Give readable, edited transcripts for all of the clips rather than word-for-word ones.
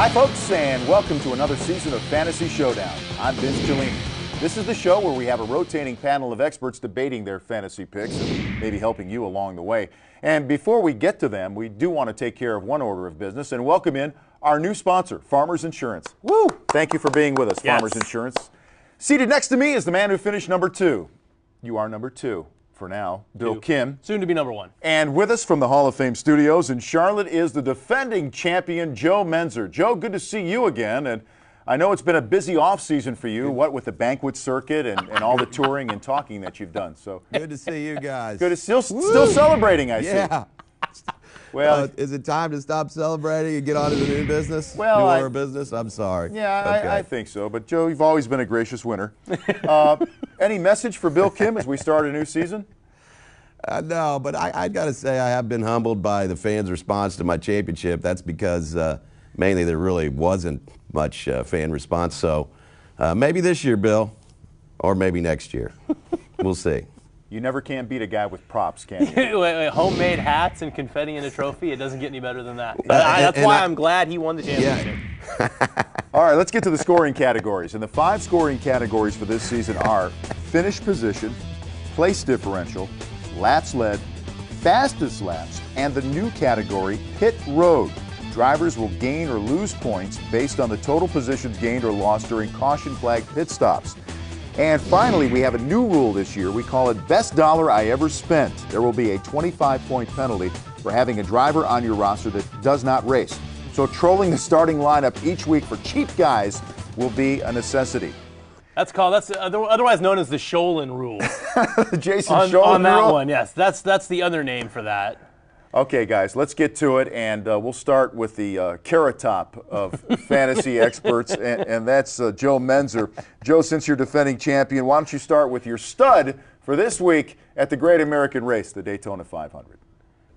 Hi, folks, and welcome to another season of Fantasy Showdown. I'm Vince Cellini. This is the show where we have a rotating panel of experts debating their fantasy picks and maybe helping you along the way. And before we get to them, we do want to take care of one order of business and welcome in our new sponsor, Farmers Insurance. Woo! Thank you for being with us, Yes. Farmers Insurance. Seated next to me is the man who finished number 2. You are number 2 for now, Bill Kim. Soon to be number 1. And with us from the Hall of Fame studios in Charlotte is the defending champion, Joe Menzer. Joe, good to see you again. And I know it's been a busy off season for you, what with the banquet circuit and all the touring and talking that you've done. So good to see you guys. Good to still celebrating, I see. Yeah. Well, is it time to stop celebrating and get on to the new business? Well, new order of business? I'm sorry. Yeah, okay. I think so. But, Joe, you've always been a gracious winner. Any message for Bill Kim as we start a new season? No, but I got to say I have been humbled by the fans' response to my championship. That's because mainly there really wasn't much fan response. So maybe this year, Bill, or maybe next year. We'll see. You never can beat a guy with props, can you? Wait, homemade hats and confetti in a trophy, it doesn't get any better than that. That's why I'm glad he won the championship. Yeah. All right, let's get to the scoring categories. And the 5 scoring categories for this season are finish position, place differential, laps led, fastest laps, and the new category, pit road. Drivers will gain or lose points based on the total positions gained or lost during caution flag pit stops. And finally, we have a new rule this year. We call it Best Dollar I Ever Spent. There will be a 25-point penalty for having a driver on your roster that does not race. So trolling the starting lineup each week for cheap guys will be a necessity. That's otherwise known as the Sholin rule. Jason on Sholin that rule? one, yes. That's the other name for that. Okay, guys, let's get to it, and we'll start with the carrot top of fantasy experts, and that's Joe Menzer. Joe, since you're defending champion, why don't you start with your stud for this week at the Great American Race, the Daytona 500?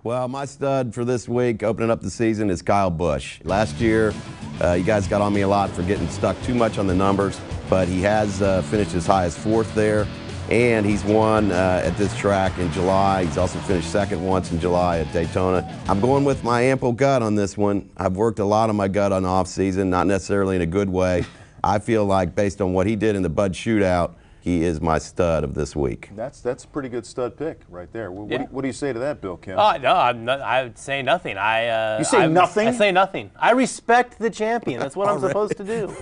Well, my stud for this week, opening up the season, is Kyle Busch. Last year, you guys got on me a lot for getting stuck too much on the numbers, but he has finished as high as 4th there. And he's won at this track in July. He's also finished 2nd once in July at Daytona. I'm going with my ample gut on this one. I've worked a lot on my gut on the off-season, not necessarily in a good way. I feel like based on what he did in the Bud Shootout, he is my stud of this week. That's a pretty good stud pick right there. What do you say to that, Bill Kim? No, I would say nothing. You say nothing? I say nothing. I respect the champion. That's what I'm supposed to do.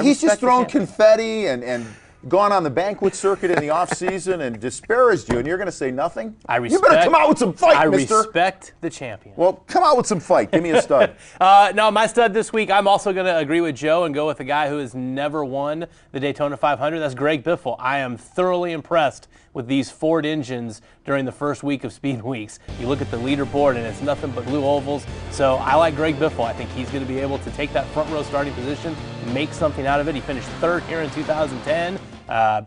He's just thrown confetti and gone on the banquet circuit in the off-season and disparaged you, and you're going to say nothing? You better come out with some fight, mister. I respect the champion. Well, come out with some fight. Give me a stud. No, my stud this week, I'm also going to agree with Joe and go with a guy who has never won the Daytona 500. That's Greg Biffle. I am thoroughly impressed with these Ford engines during the first week of Speed Weeks. You look at the leaderboard, and it's nothing but blue ovals. So I like Greg Biffle. I think he's going to be able to take that front row starting position, make something out of it. He finished 3rd here in 2010.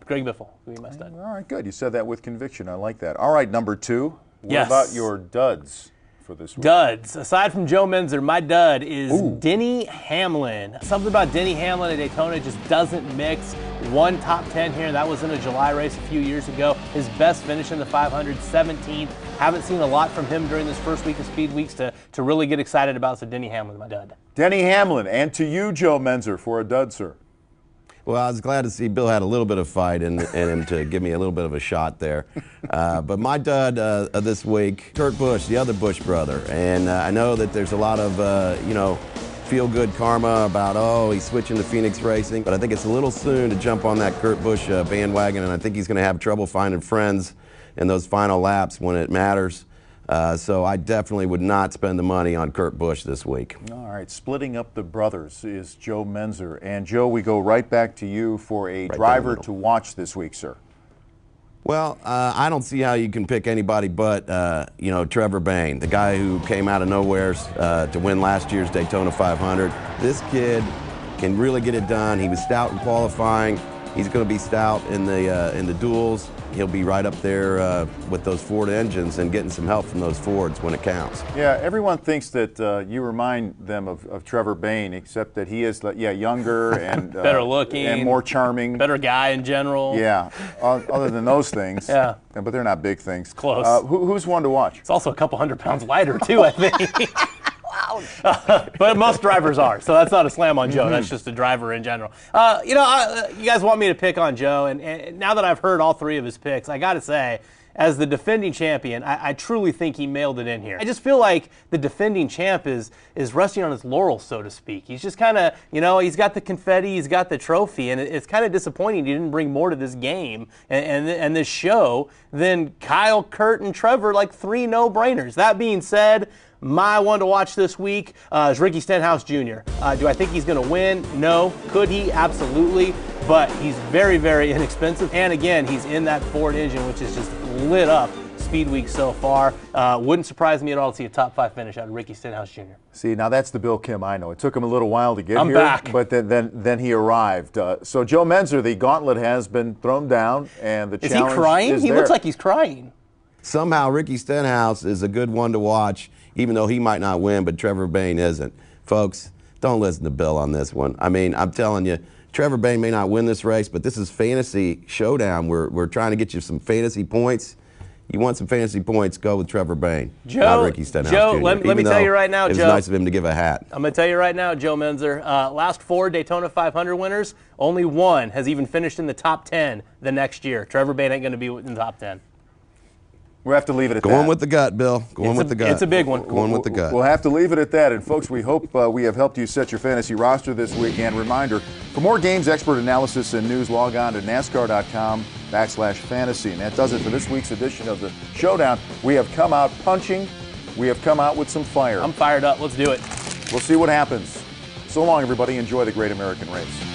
Greg Biffle will be my stud. All right, good. You said that with conviction. I like that. All right, number 2. What Yes. about your duds for this week? Duds. Aside from Joe Menzer, my dud is Denny Hamlin. Something about Denny Hamlin at Daytona just doesn't mix. One top 10 here. That was in a July race a few years ago. His best finish in the 500, 17th. Haven't seen a lot from him during this first week of Speed Weeks to really get excited about. So Denny Hamlin, my dud. Denny Hamlin, and to you, Joe Menzer, for a dud, sir. Well, I was glad to see Bill had a little bit of fight in him to give me a little bit of a shot there. But my dud of this week, Kurt Busch, the other Busch brother. And I know that there's a lot of, feel-good karma about, he's switching to Phoenix Racing. But I think it's a little soon to jump on that Kurt Busch bandwagon, and I think he's going to have trouble finding friends in those final laps when it matters. So I definitely would not spend the money on Kurt Busch this week. All right, splitting up the brothers is Joe Menzer. And Joe, we go right back to you for a driver to watch this week, sir. Well, I don't see how you can pick anybody but, Trevor Bayne, the guy who came out of nowhere to win last year's Daytona 500. This kid can really get it done. He was stout in qualifying. He's going to be stout in the duels. He'll be right up there with those Ford engines and getting some help from those Fords when it counts. Yeah, everyone thinks that you remind them of Trevor Bayne, except that he is, younger and better looking and more charming, better guy in general. Yeah, other than those things. Yeah, but they're not big things. Close. Who's one to watch? It's also a couple 100 pounds lighter too, I think. But most drivers are, so that's not a slam on Joe. That's just a driver in general. You guys want me to pick on Joe, and now that I've heard all three of his picks, I got to say, as the defending champion, I truly think he mailed it in here. I just feel like the defending champ is resting on his laurels, so to speak. He's just kind of, he's got the confetti, he's got the trophy, and it's kind of disappointing he didn't bring more to this game and this show than Kyle, Kurt, and Trevor, like 3 no-brainers. That being said, my one to watch this week is Ricky Stenhouse Jr. Do I think he's going to win? No. Could he? Absolutely. But he's very, very inexpensive. And again, he's in that Ford engine, which is just lit up Speed Week so far. Wouldn't surprise me at all to see a top 5 finish out of Ricky Stenhouse Jr. See, now that's the Bill Kim I know. It took him a little while to get here. I'm back. But then he arrived. So Joe Menzer, the gauntlet has been thrown down, and the challenge is he crying? is He there. looks like he's crying. Somehow Ricky Stenhouse is a good one to watch, even though he might not win, but Trevor Bayne isn't. Folks, don't listen to Bill on this one. I mean, I'm telling you, Trevor Bayne may not win this race, but this is fantasy showdown. We're trying to get you some fantasy points. You want some fantasy points, go with Trevor Bayne, not Ricky Stenhouse Jr. Let me tell you right now, it was Joe. nice of him to give a hat. I'm going to tell you right now, Joe Menzer, last 4 Daytona 500 winners, only 1 has even finished in the top 10 the next year. Trevor Bayne ain't going to be in the top 10. We'll have to leave it at that. Going with the gut, Bill. Going with the gut. It's a big one. Going with the gut. We'll have to leave it at that. And, folks, we hope we have helped you set your fantasy roster this week. And reminder, for more games, expert analysis, and news, log on to NASCAR.com/fantasy. And that does it for this week's edition of the Showdown. We have come out punching. We have come out with some fire. I'm fired up. Let's do it. We'll see what happens. So long, everybody. Enjoy the great American race.